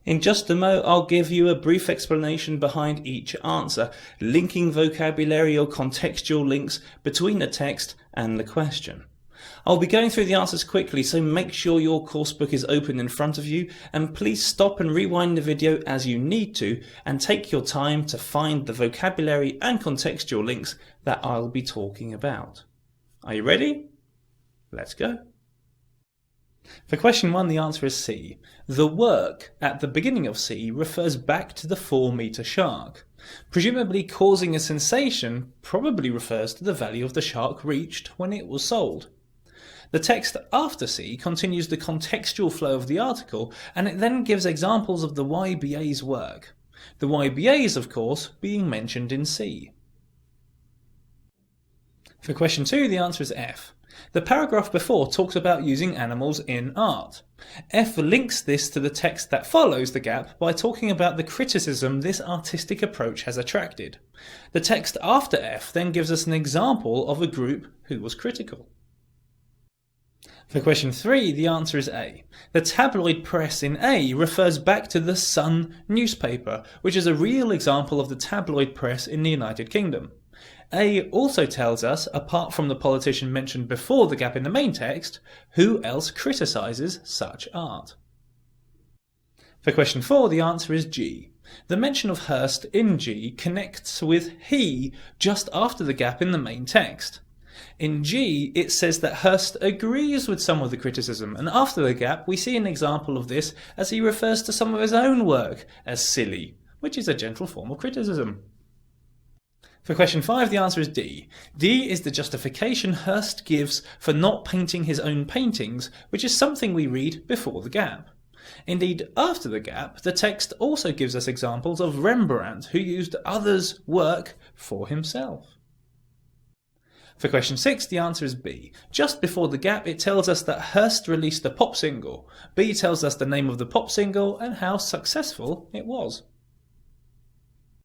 In just a mo, I'll give you a brief explanation behind each answer, linking vocabulary or contextual links between the text and the question. I'll be going through the answers quickly, so make sure your coursebook is open in front of you, and please stop and rewind the video as you need to, and take your time to find the vocabulary and contextual links that I'll be talking about. Are you ready? Let's go. For question 1, the answer is C. The work at the beginning of C refers back to the 4-metre shark. Presumably causing a sensation probably refers to the value of the shark reached when it was sold. The text after C continues the contextual flow of the article, and it then gives examples of the YBA's work. The YBA's, of course, being mentioned in C. For question 2, the answer is F. The paragraph before talks about using animals in art. F links this to the text that follows the gap by talking about the criticism this artistic approach has attracted. The text after F then gives us an example of a group who was critical. For question 3, the answer is A. The tabloid press in A refers back to the Sun newspaper, which is a real example of the tabloid press in the United Kingdom. A also tells us, apart from the politician mentioned before the gap in the main text, who else criticises such art. For question 4, the answer is G. The mention of Hearst in G connects with he just after the gap in the main text. In G, it says that Hearst agrees with some of the criticism, and after the gap we see an example of this as he refers to some of his own work as silly, which is a gentle form of criticism. For question 5, the answer is D. D is the justification Hearst gives for not painting his own paintings, which is something we read before the gap. Indeed, after the gap, the text also gives us examples of Rembrandt, who used others' work for himself. For question 6, the answer is B. Just before the gap, it tells us that Hearst released a pop single. B tells us the name of the pop single and how successful it was.